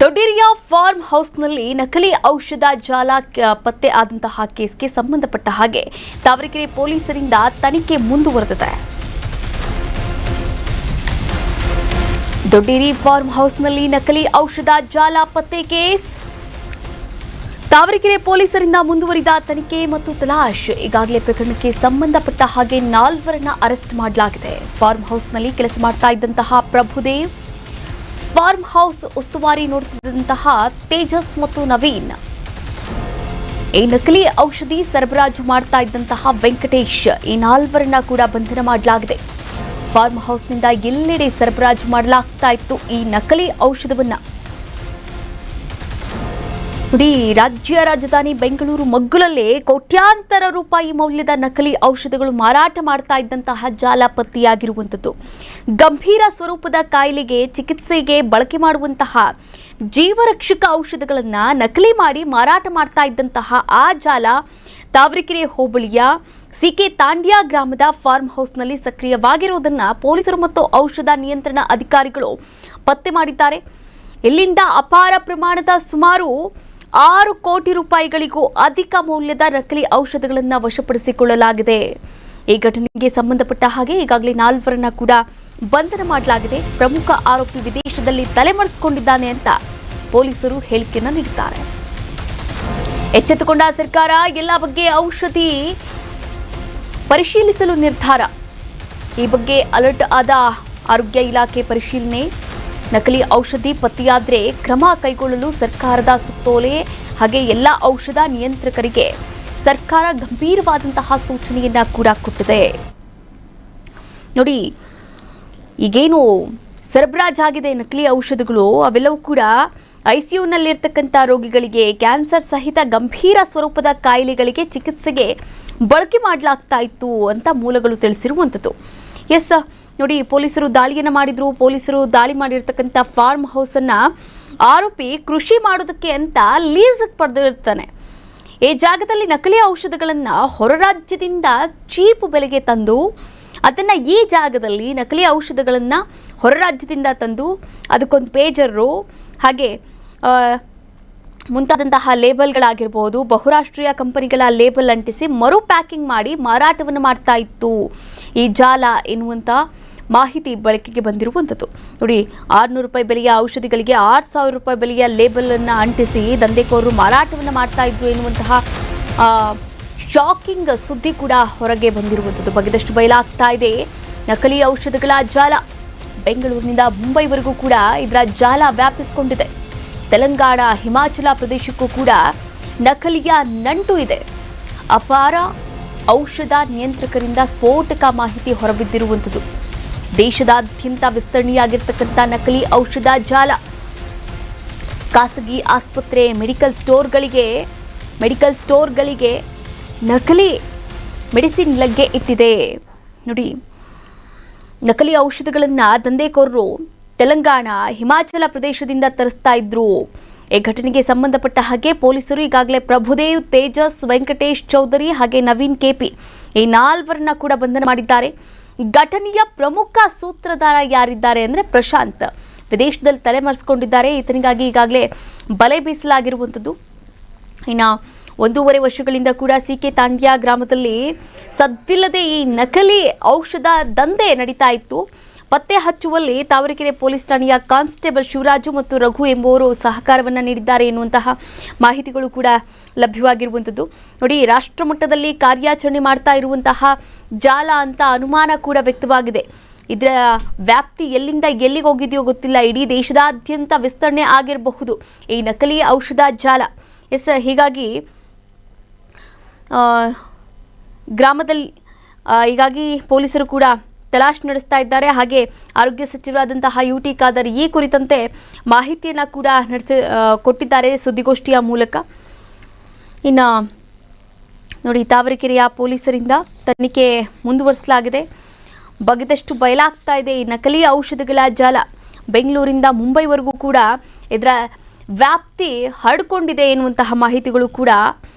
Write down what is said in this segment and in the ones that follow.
ದೊಡ್ಡೇರಿಯ form ಹೌಸ್ನಲ್ಲಿ ನಕಲಿ ಔಷಧ ಜಾಲ ಪತ್ತೆ ಆದಂತಹ ಕೇಸ್ಗೆ ಸಂಬಂಧಪಟ್ಟ ಹಾಗೆ ತಾವರೆಕೆರೆ ಪೊಲೀಸರಿಂದ ತನಿಖೆ ಮುಂದುವರೆದಿದೆ. ದೊಡ್ಡೇರಿ ಫಾರ್ಮ್ ಹೌಸ್ನಲ್ಲಿ ನಕಲಿ ಔಷಧ ಜಾಲ ಪತ್ತೆ ಕೇಸ್. ತಾವರೆಕೆರೆ ಪೊಲೀಸರಿಂದ ಮುಂದುವರಿದ ತನಿಖೆ ಮತ್ತು ತಲಾಶ್. ಈಗಾಗಲೇ ಪ್ರಕರಣಕ್ಕೆ ಸಂಬಂಧಪಟ್ಟ ಹಾಗೆ 4 ಅರೆಸ್ಟ್ ಮಾಡಲಾಗಿದೆ. ಫಾರ್ಮ್ ಹೌಸ್ನಲ್ಲಿ ಕೆಲಸ ಮಾಡ್ತಾ ಇದ್ದಂತಹ ಪ್ರಭುದೇವ್, ಫಾರ್ಮ್ ಹೌಸ್ ಉಸ್ತುವಾರಿ ನೋಡುತ್ತಿದ್ದಂತಹ ತೇಜಸ್ ಮತ್ತು ನವೀನ್, ಈ ನಕಲಿ ಔಷಧಿ ಸರಬರಾಜು ಮಾಡ್ತಾ ಇದ್ದಂತಹ ವೆಂಕಟೇಶ್, ಈ 4 ಕೂಡ ಬಂಧನ ಮಾಡಲಾಗಿದೆ. ಫಾರ್ಮ್ ಹೌಸ್ನಿಂದ ಎಲ್ಲೆಡೆ ಸರಬರಾಜು ಮಾಡಲಾಗ್ತಾ ಇತ್ತು ಈ ನಕಲಿ ಔಷಧವನ್ನ. ನೋಡಿ, ರಾಜ್ಯ ರಾಜಧಾನಿ ಬೆಂಗಳೂರು ಮಗ್ಗುಲಲ್ಲೇ ಕೋಟ್ಯಾಂತರ ರೂಪಾಯಿ ಮೌಲ್ಯದ ನಕಲಿ ಔಷಧಗಳು ಮಾರಾಟ ಮಾಡ್ತಾ ಇದ್ದಂತಹ ಜಾಲ ಪತ್ತೆಯಾಗಿರುವಂಥದ್ದು. ಗಂಭೀರ ಸ್ವರೂಪದ ಕಾಯಿಲೆಗೆ ಚಿಕಿತ್ಸೆಗೆ ಬಳಕೆ ಮಾಡುವಂತಹ ಜೀವರಕ್ಷಕ ಔಷಧಗಳನ್ನು ನಕಲಿ ಮಾಡಿ ಮಾರಾಟ ಮಾಡ್ತಾ ಇದ್ದಂತಹ ಆ ಜಾಲ ತಾವರೆಕೆರೆ ಹೋಬಳಿಯ ಸಿಕೆ ತಾಂಡ್ಯ ಗ್ರಾಮದ ಫಾರ್ಮ್ ಹೌಸ್ನಲ್ಲಿ ಸಕ್ರಿಯವಾಗಿರುವುದನ್ನು ಪೊಲೀಸರು ಮತ್ತು ಔಷಧ ನಿಯಂತ್ರಣ ಅಧಿಕಾರಿಗಳು ಪತ್ತೆ ಮಾಡಿದ್ದಾರೆ. ಇಲ್ಲಿಂದ ಅಪಾರ ಪ್ರಮಾಣದ ಸುಮಾರು 6 ಕೋಟಿ ರೂಪಾಯಿಗಳಿಗೂ ಅಧಿಕ ಮೌಲ್ಯದ ನಕಲಿ ಔಷಧಗಳನ್ನು ವಶಪಡಿಸಿಕೊಳ್ಳಲಾಗಿದೆ. ಈ ಘಟನೆಗೆ ಸಂಬಂಧಪಟ್ಟ ಹಾಗೆ ಈಗಾಗಲೇ 4 ಕೂಡ ಬಂಧನ ಮಾಡಲಾಗಿದೆ. ಪ್ರಮುಖ ಆರೋಪಿ ವಿದೇಶದಲ್ಲಿ ತಲೆಮರೆಸಿಕೊಂಡಿದ್ದಾನೆ ಅಂತ ಪೊಲೀಸರು ಹೇಳಿಕೆಯನ್ನು ನೀಡಿದ್ದಾರೆ. ಎಚ್ಚೆತ್ತುಕೊಂಡ ಸರ್ಕಾರ ಎಲ್ಲ ಬಗ್ಗೆ ಔಷಧಿ ಪರಿಶೀಲಿಸಲು ನಿರ್ಧಾರ. ಈ ಬಗ್ಗೆ ಅಲರ್ಟ್ ಆದ ಆರೋಗ್ಯ ಇಲಾಖೆ ಪರಿಶೀಲನೆ. ನಕಲಿ ಔಷಧಿ ಪತ್ತೆಯಾದರೆ ಕ್ರಮ ಕೈಗೊಳ್ಳಲು ಸರ್ಕಾರದ ಸುತ್ತೋಲೆ ಹಾಗೆ ಎಲ್ಲ ಔಷಧ ನಿಯಂತ್ರಕರಿಗೆ ಸರ್ಕಾರ ಗಂಭೀರವಾದಂತಹ ಸೂಚನೆಯನ್ನ ಕೂಡ ಕೊಟ್ಟಿದೆ. ನೋಡಿ, ಈಗೇನು ಸರಬರಾಜಾಗಿದೆ ನಕಲಿ ಔಷಧಗಳು, ಅವೆಲ್ಲವೂ ಕೂಡ ಐಸಿಯುನಲ್ಲಿರ್ತಕ್ಕಂಥ ರೋಗಿಗಳಿಗೆ, ಕ್ಯಾನ್ಸರ್ ಸಹಿತ ಗಂಭೀರ ಸ್ವರೂಪದ ಕಾಯಿಲೆಗಳಿಗೆ ಚಿಕಿತ್ಸೆಗೆ ಬಳಕೆ ಮಾಡಲಾಗ್ತಾ ಇತ್ತು ಅಂತ ಮೂಲಗಳು ತಿಳಿಸಿರುವಂಥದ್ದು. ಎಸ್, ನೋಡಿ, ಪೊಲೀಸರು ದಾಳಿಯನ್ನು ಮಾಡಿದ್ರು. ಪೊಲೀಸರು ದಾಳಿ ಮಾಡಿರ್ತಕ್ಕಂಥ ಫಾರ್ಮ್ ಹೌಸನ್ನು ಆರೋಪಿ ಕೃಷಿ ಮಾಡೋದಕ್ಕೆ ಅಂತ ಲೀಸ್ಗೆ ಪಡೆದಿರ್ತಾನೆ. ಈ ಜಾಗದಲ್ಲಿ ನಕಲಿ ಔಷಧಗಳನ್ನು ಹೊರ ರಾಜ್ಯದಿಂದ ಚೀಪ್ ಬೆಲೆಗೆ ತಂದು ಅದನ್ನು ಈ ಜಾಗದಲ್ಲಿ ನಕಲಿ ಔಷಧಗಳನ್ನು ಹೊರ ರಾಜ್ಯದಿಂದ ತಂದು ಅದಕ್ಕೊಂದು ಪೇಜರು ಹಾಗೆ ಮುಂತಾದಂತಹ ಲೇಬಲ್ಗಳಾಗಿರ್ಬೋದು, ಬಹುರಾಷ್ಟ್ರೀಯ ಕಂಪನಿಗಳ ಲೇಬಲ್ ಅಂಟಿಸಿ ಮರು ಪ್ಯಾಕಿಂಗ್ ಮಾಡಿ ಮಾರಾಟವನ್ನು ಮಾಡ್ತಾ ಇತ್ತು ಈ ಜಾಲ ಎನ್ನುವಂಥ ಮಾಹಿತಿ ಬಳಕೆಗೆ ಬಂದಿರುವಂಥದ್ದು. ನೋಡಿ, 600 ರೂಪಾಯಿ ಬೆಲೆಯ ಔಷಧಿಗಳಿಗೆ 6,000 ರೂಪಾಯಿ ಬೆಲೆಯ ಲೇಬಲನ್ನು ಅಂಟಿಸಿ ದಂಧೆಕೋರರು ಮಾರಾಟವನ್ನು ಮಾಡ್ತಾ ಇದ್ರು ಎನ್ನುವಂತಹ ಶಾಕಿಂಗ್ ಸುದ್ದಿ ಕೂಡ ಹೊರಗೆ ಬಂದಿರುವಂಥದ್ದು. ಬಗೆದಷ್ಟು ಬಯಲಾಗ್ತಾ ಇದೆ ನಕಲಿ ಔಷಧಗಳ ಜಾಲ. ಬೆಂಗಳೂರಿನಿಂದ ಮುಂಬೈವರೆಗೂ ಕೂಡ ಇದರ ಜಾಲ ವ್ಯಾಪಿಸಿಕೊಂಡಿದೆ. ತೆಲಂಗಾಣ, ಹಿಮಾಚಲ ಪ್ರದೇಶಕ್ಕೂ ಕೂಡ ನಕಲಿಯ ನಂಟು ಇದೆ. ಅಪಾರ ಔಷಧ ನಿಯಂತ್ರಕರಿಂದ ಸ್ಫೋಟಕ ಮಾಹಿತಿ ಹೊರಬಿದ್ದಿರುವಂಥದ್ದು. ದೇಶದಾದ್ಯಂತ ವಿಸ್ತರಣೆಯಾಗಿರ್ತಕ್ಕಂಥ ನಕಲಿ ಔಷಧ ಜಾಲ ಖಾಸಗಿ ಆಸ್ಪತ್ರೆ, ಮೆಡಿಕಲ್ ಸ್ಟೋರ್ಗಳಿಗೆ ನಕಲಿ ಮೆಡಿಸಿನ್ ಲಗ್ಗೆ ಇಟ್ಟಿದೆ. ನೋಡಿ, ನಕಲಿ ಔಷಧಗಳನ್ನು ದಂಧೆಕೋರರು ತೆಲಂಗಾಣ, ಹಿಮಾಚಲ ಪ್ರದೇಶದಿಂದ ತರಿಸ್ತಾ ಇದ್ರು. ಈ ಘಟನೆಗೆ ಸಂಬಂಧಪಟ್ಟ ಹಾಗೆ ಪೊಲೀಸರು ಈಗಾಗಲೇ ಪ್ರಭುದೇವ್, ತೇಜಸ್, ವೆಂಕಟೇಶ್ ಚೌಧರಿ ಹಾಗೆ ನವೀನ್ ಕೆಪಿ, ಈ 4 ಕೂಡ ಬಂಧನ ಮಾಡಿದ್ದಾರೆ. ಘಟನೆಯ ಪ್ರಮುಖ ಸೂತ್ರಧಾರ ಯಾರಿದ್ದಾರೆ ಅಂದರೆ ಪ್ರಶಾಂತ್, ವಿದೇಶದಲ್ಲಿ ತಲೆಮರೆಸಿಕೊಂಡಿದ್ದಾರೆ. ಈತನಿಗಾಗಿ ಈಗಾಗಲೇ ಬಲೆ ಬೀಸಲಾಗಿರುವಂಥದ್ದು. ಇನ್ನು 1.5 ವರ್ಷಗಳಿಂದ ಕೂಡ ಸಿಕೆ ತಾಂಡ್ಯ ಗ್ರಾಮದಲ್ಲಿ ಸದ್ದಿಲ್ಲದೆ ಈ ನಕಲಿ ಔಷಧ ದಂಧೆ ನಡೀತಾ ಇತ್ತು. ಪತ್ತೆ ಹಚ್ಚುವಲ್ಲಿ ತಾವರೆಕೆರೆ ಪೊಲೀಸ್ ಠಾಣೆಯ ಕಾನ್ಸ್ಟೇಬಲ್ ಶಿವರಾಜು ಮತ್ತು ರಘು ಎಂಬುವರು ಸಹಕಾರವನ್ನು ನೀಡಿದ್ದಾರೆ ಎನ್ನುವಂತಹ ಮಾಹಿತಿಗಳು ಕೂಡ ಲಭ್ಯವಾಗಿರುವಂಥದ್ದು. ನೋಡಿ, ರಾಷ್ಟ್ರ ಮಟ್ಟದಲ್ಲಿ ಕಾರ್ಯಾಚರಣೆ ಮಾಡ್ತಾ ಇರುವಂತಹ ಜಾಲ ಅಂತ ಅನುಮಾನ ಕೂಡ ವ್ಯಕ್ತವಾಗಿದೆ. ಇದರ ವ್ಯಾಪ್ತಿ ಎಲ್ಲಿಂದ ಎಲ್ಲಿಗೆ ಹೋಗಿದೆಯೋ ಗೊತ್ತಿಲ್ಲ. ಇಡೀ ದೇಶದಾದ್ಯಂತ ವಿಸ್ತರಣೆ ಆಗಿರಬಹುದು ಈ ನಕಲಿ ಔಷಧ ಜಾಲ. ಎಸ್, ಹೀಗಾಗಿ ಗ್ರಾಮದಲ್ಲಿ ಹೀಗಾಗಿ ಪೊಲೀಸರು ಕೂಡ ತಲಾಶ್ ನಡೆಸ್ತಾ ಇದ್ದಾರೆ. ಹಾಗೆ ಆರೋಗ್ಯ ಸಚಿವರಾದಂತಹ UT ಖಾದರ್ ಈ ಕುರಿತಂತೆ ಮಾಹಿತಿಯನ್ನು ಕೂಡ ಕೊಟ್ಟಿದ್ದಾರೆ ಸುದ್ದಿಗೋಷ್ಠಿಯ ಮೂಲಕ. ಇನ್ನು ನೋಡಿ, ತಾವರೆಕೆರೆಯ ಪೊಲೀಸರಿಂದ ತನಿಖೆ ಮುಂದುವರಿಸಲಾಗಿದೆ. ಬಗೆದಷ್ಟು ಬಯಲಾಗ್ತಾ ಇದೆ ಈ ನಕಲಿ ಔಷಧಗಳ ಜಾಲ. ಬೆಂಗಳೂರಿಂದ ಮುಂಬೈವರೆಗೂ ಕೂಡ ಇದರ ವ್ಯಾಪ್ತಿ ಹರಡಿಕೊಂಡಿದೆ ಎನ್ನುವಂತಹ ಮಾಹಿತಿಗಳು ಕೂಡ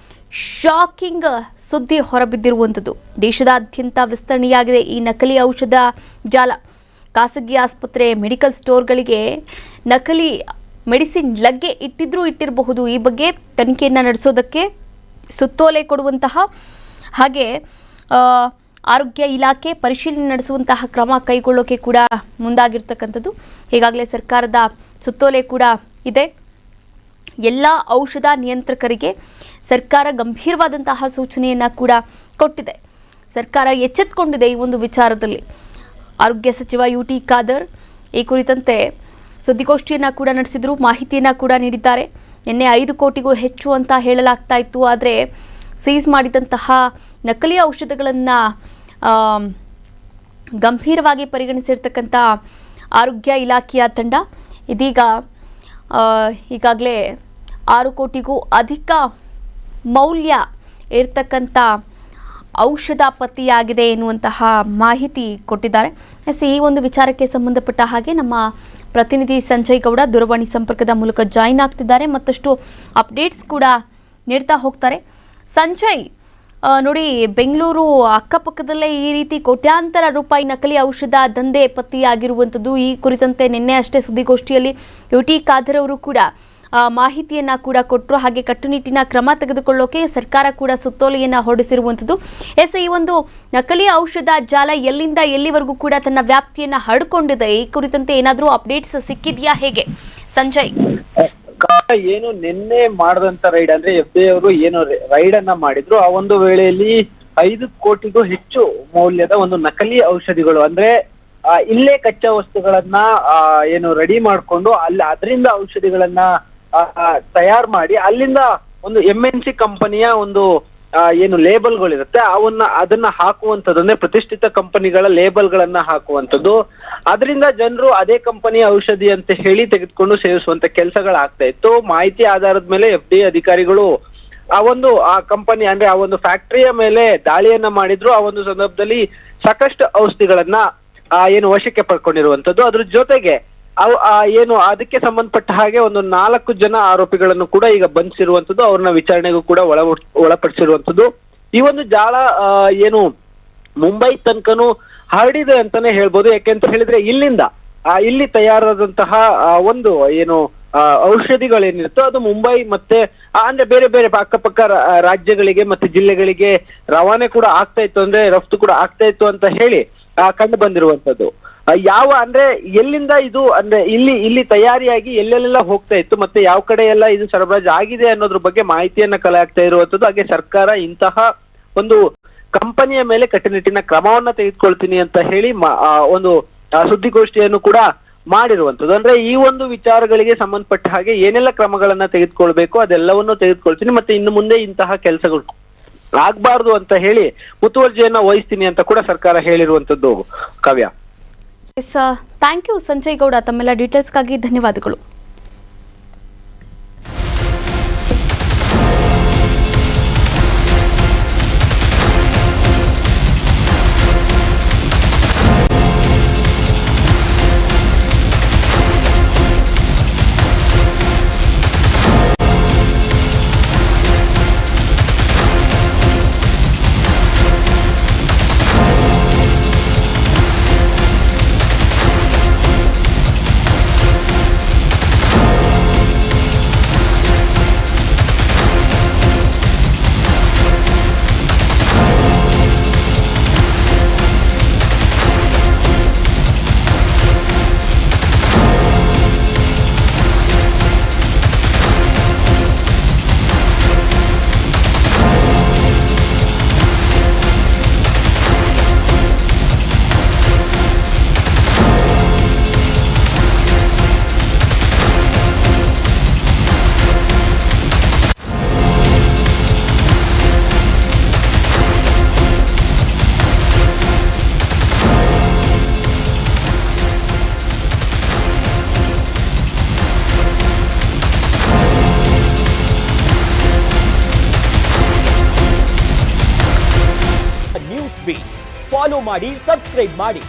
ಶಾಕಿಂಗ್ ಸುದ್ದಿ ಹೊರಬಿದ್ದಿರುವಂಥದ್ದು. ದೇಶದಾದ್ಯಂತ ವಿಸ್ತರಣೆಯಾಗಿದೆ ಈ ನಕಲಿ ಔಷಧ ಜಾಲ. ಖಾಸಗಿ ಆಸ್ಪತ್ರೆ, ಮೆಡಿಕಲ್ ಸ್ಟೋರ್ಗಳಿಗೆ ನಕಲಿ ಮೆಡಿಸಿನ್ ಲಗ್ಗೆ ಇಟ್ಟಿರಬಹುದು. ಈ ಬಗ್ಗೆ ತನಿಖೆಯನ್ನು ನಡೆಸೋದಕ್ಕೆ ಸುತ್ತೋಲೆ ಕೊಡುವಂತಹ ಹಾಗೆ ಆರೋಗ್ಯ ಇಲಾಖೆ ಪರಿಶೀಲನೆ ನಡೆಸುವಂತಹ ಕ್ರಮ ಕೈಗೊಳ್ಳೋಕೆ ಕೂಡ ಮುಂದಾಗಿರ್ತಕ್ಕಂಥದ್ದು. ಈಗಾಗಲೇ ಸರ್ಕಾರದ ಸುತ್ತೋಲೆ ಕೂಡ ಇದೆ. ಎಲ್ಲ ಔಷಧ ನಿಯಂತ್ರಕರಿಗೆ ಸರ್ಕಾರ ಗಂಭೀರವಾದಂತಹ ಸೂಚನೆಯನ್ನು ಕೂಡ ಕೊಟ್ಟಿದೆ. ಸರ್ಕಾರ ಎಚ್ಚೆತ್ತುಕೊಂಡಿದೆ ಈ ಒಂದು ವಿಚಾರದಲ್ಲಿ. ಆರೋಗ್ಯ ಸಚಿವ UT ಖಾದರ್ ಈ ಕುರಿತಂತೆ ಸುದ್ದಿಗೋಷ್ಠಿಯನ್ನು ಕೂಡ ನಡೆಸಿದ್ರು, ಮಾಹಿತಿಯನ್ನು ಕೂಡ ನೀಡಿದ್ದಾರೆ. ನಿನ್ನೆ 5 ಕೋಟಿಗೂ ಹೆಚ್ಚು ಅಂತ ಹೇಳಲಾಗ್ತಾ ಇತ್ತು. ಆದರೆ ಸೀಸ್ ಮಾಡಿದಂತಹ ನಕಲಿ ಔಷಧಗಳನ್ನು ಗಂಭೀರವಾಗಿ ಪರಿಗಣಿಸಿರ್ತಕ್ಕಂಥ ಆರೋಗ್ಯ ಇಲಾಖೆಯ ತಂಡ ಇದೀಗ ಈಗಾಗಲೇ 6 ಕೋಟಿಗೂ ಅಧಿಕ ಮೌಲ್ಯ ಇರ್ತಕ್ಕಂಥ ಔಷಧ ಪತ್ತೆಯಾಗಿದೆ ಎನ್ನುವಂತಹ ಮಾಹಿತಿ ಕೊಟ್ಟಿದ್ದಾರೆ. ಈ ಒಂದು ವಿಚಾರಕ್ಕೆ ಸಂಬಂಧಪಟ್ಟ ಹಾಗೆ ನಮ್ಮ ಪ್ರತಿನಿಧಿ ಸಂಜಯ್ ಗೌಡ ದೂರವಾಣಿ ಸಂಪರ್ಕದ ಮೂಲಕ ಜಾಯಿನ್ ಆಗ್ತಿದ್ದಾರೆ. ಮತ್ತಷ್ಟು ಅಪ್ಡೇಟ್ಸ್ ಕೂಡ ನೀಡ್ತಾ ಹೋಗ್ತಾರೆ. ಸಂಜಯ್, ನೋಡಿ, ಬೆಂಗಳೂರು ಅಕ್ಕಪಕ್ಕದಲ್ಲೇ ಈ ರೀತಿ ಕೋಟ್ಯಾಂತರ ರೂಪಾಯಿ ನಕಲಿ ಔಷಧ ದಂಧೆ ಪತ್ತೆಯಾಗಿರುವಂಥದ್ದು. ಈ ಕುರಿತಂತೆ ನಿನ್ನೆ ಅಷ್ಟೇ ಸುದ್ದಿಗೋಷ್ಠಿಯಲ್ಲಿ UT ಖಾದರ್ ಅವರು ಕೂಡ ಮಾಹಿತಿಯನ್ನ ಕೂಡ ಕೊಟ್ಟರು. ಹಾಗೆ ಕಟ್ಟುನಿಟ್ಟಿನ ಕ್ರಮ ತೆಗೆದುಕೊಳ್ಳೋಕೆ ಸರ್ಕಾರ ಕೂಡ ಸುತ್ತೋಲೆಯನ್ನ ಹೊರಡಿಸಿರುವಂಥದ್ದು. ಈ ಒಂದು ನಕಲಿ ಔಷಧ ಜಾಲ ಎಲ್ಲಿಂದ ಎಲ್ಲಿವರೆಗೂ ಕೂಡ ತನ್ನ ವ್ಯಾಪ್ತಿಯನ್ನ ಹರಡಿಕೊಂಡಿದೆ, ಈ ಕುರಿತಂತೆ ಏನಾದರೂ ಅಪ್ಡೇಟ್ಸ್ ಸಿಕ್ಕಿದ್ಯಾ, ಹೇಗೆ ಸಂಜಯ್? ಏನು ನಿನ್ನೆ ಮಾಡಿದಂತ ರೈಡ್ ಅಂದ್ರೆ FBI ಅವರು ಏನು ರೈಡ್ ಅನ್ನ ಮಾಡಿದ್ರು, ಆ ಒಂದು ವೇಳೆಯಲ್ಲಿ 5 ಕೋಟಿಗೂ ಹೆಚ್ಚು ಮೌಲ್ಯದ ಒಂದು ನಕಲಿ ಔಷಧಿಗಳು ಅಂದ್ರೆ ಇಲ್ಲೇ ಕಚ್ಚಾ ವಸ್ತುಗಳನ್ನ ಏನು ರೆಡಿ ಮಾಡ್ಕೊಂಡು ಅಲ್ಲಿ ಅದರಿಂದ ಔಷಧಿಗಳನ್ನ ತಯಾರು ಮಾಡಿ ಅಲ್ಲಿಂದ ಒಂದು MNC ಕಂಪನಿಯ ಒಂದು ಏನು ಲೇಬಲ್ಗಳಿರುತ್ತೆ ಅದನ್ನ ಹಾಕುವಂಥದ್ದು, ಅಂದ್ರೆ ಪ್ರತಿಷ್ಠಿತ ಕಂಪನಿಗಳ ಲೇಬಲ್ಗಳನ್ನ ಹಾಕುವಂಥದ್ದು. ಅದರಿಂದ ಜನರು ಅದೇ ಕಂಪನಿಯ ಔಷಧಿ ಅಂತ ಹೇಳಿ ತೆಗೆದುಕೊಂಡು ಸೇವಿಸುವಂತ ಕೆಲಸಗಳಾಗ್ತಾ ಇತ್ತು. ಮಾಹಿತಿ ಆಧಾರದ ಮೇಲೆ FDI ಅಧಿಕಾರಿಗಳು ಆ ಕಂಪನಿ ಅಂದ್ರೆ ಆ ಒಂದು ಫ್ಯಾಕ್ಟರಿಯ ಮೇಲೆ ದಾಳಿಯನ್ನ ಮಾಡಿದ್ರು. ಆ ಒಂದು ಸಂದರ್ಭದಲ್ಲಿ ಸಾಕಷ್ಟು ಔಷಧಿಗಳನ್ನ ಏನು ವಶಕ್ಕೆ ಪಡ್ಕೊಂಡಿರುವಂತದ್ದು. ಅದ್ರ ಜೊತೆಗೆ ಏನು ಅದಕ್ಕೆ ಸಂಬಂಧಪಟ್ಟ ಹಾಗೆ ಒಂದು 4 ಜನ ಆರೋಪಿಗಳನ್ನು ಕೂಡ ಈಗ ಬಂಧಿಸಿರುವಂತದ್ದು, ಅವ್ರನ್ನ ವಿಚಾರಣೆಗೂ ಕೂಡ ಒಳಪಡಿಸಿರುವಂತದ್ದು. ಈ ಒಂದು ಜಾಲ ಏನು ಮುಂಬೈ ತನಕನೂ ಹರಡಿದೆ ಅಂತಾನೆ ಹೇಳ್ಬೋದು. ಯಾಕೆಂತ ಹೇಳಿದ್ರೆ ಇಲ್ಲಿ ತಯಾರಾದಂತಹ ಒಂದು ಏನು ಔಷಧಿಗಳೇನಿರುತ್ತೋ ಅದು ಮುಂಬೈ ಮತ್ತೆ ಅಂದ್ರೆ ಬೇರೆ ಬೇರೆ ಅಕ್ಕಪಕ್ಕ ರಾಜ್ಯಗಳಿಗೆ ಮತ್ತೆ ಜಿಲ್ಲೆಗಳಿಗೆ ರವಾನೆ ಕೂಡ ಆಗ್ತಾ ಇತ್ತು, ಅಂದ್ರೆ ರಫ್ತು ಕೂಡ ಆಗ್ತಾ ಇತ್ತು ಅಂತ ಹೇಳಿ ಕಂಡು ಬಂದಿರುವಂತದ್ದು. ಅಂದ್ರೆ ಎಲ್ಲಿಂದ ಇದು ಅಂದ್ರೆ ಇಲ್ಲಿ ತಯಾರಿಯಾಗಿ ಎಲ್ಲೆಲ್ಲ ಹೋಗ್ತಾ ಇತ್ತು ಮತ್ತೆ ಯಾವ ಕಡೆ ಎಲ್ಲ ಇದು ಸರಬರಾಜು ಆಗಿದೆ ಅನ್ನೋದ್ರ ಬಗ್ಗೆ ಮಾಹಿತಿಯನ್ನ ಕಲೆ ಆಗ್ತಾ ಇರುವಂತದ್ದು. ಹಾಗೆ ಸರ್ಕಾರ ಇಂತಹ ಒಂದು ಕಂಪನಿಯ ಮೇಲೆ ಕಟ್ಟುನಿಟ್ಟಿನ ಕ್ರಮವನ್ನ ತೆಗೆದುಕೊಳ್ತೀನಿ ಅಂತ ಹೇಳಿ ಒಂದು ಸುದ್ದಿಗೋಷ್ಠಿಯನ್ನು ಕೂಡ ಮಾಡಿರುವಂತದ್ದು. ಅಂದ್ರೆ ಈ ಒಂದು ವಿಚಾರಗಳಿಗೆ ಸಂಬಂಧಪಟ್ಟ ಹಾಗೆ ಏನೆಲ್ಲ ಕ್ರಮಗಳನ್ನ ತೆಗೆದುಕೊಳ್ಬೇಕು ಅದೆಲ್ಲವನ್ನು ತೆಗೆದುಕೊಳ್ತೀನಿ, ಮತ್ತೆ ಇನ್ನು ಮುಂದೆ ಇಂತಹ ಕೆಲಸಗಳು ಆಗ್ಬಾರ್ದು ಅಂತ ಹೇಳಿ ಮುತುವರ್ಜಿಯನ್ನ ವಹಿಸ್ತೀನಿ ಅಂತ ಕೂಡ ಸರ್ಕಾರ ಹೇಳಿರುವಂತದ್ದು. ಕಾವ್ಯ, ಥ್ಯಾಂಕ್ ಯು ಸಂಜಯ್ ಗೌಡ, ತಮ್ಮೆಲ್ಲ ಡೀಟೇಲ್ಸ್ಗಾಗಿ ಧನ್ಯವಾದಗಳು. ಫಾಲೋ ಮಾಡಿ, ಸಬ್ಸ್ಕ್ರೈಬ್ ಮಾಡಿ.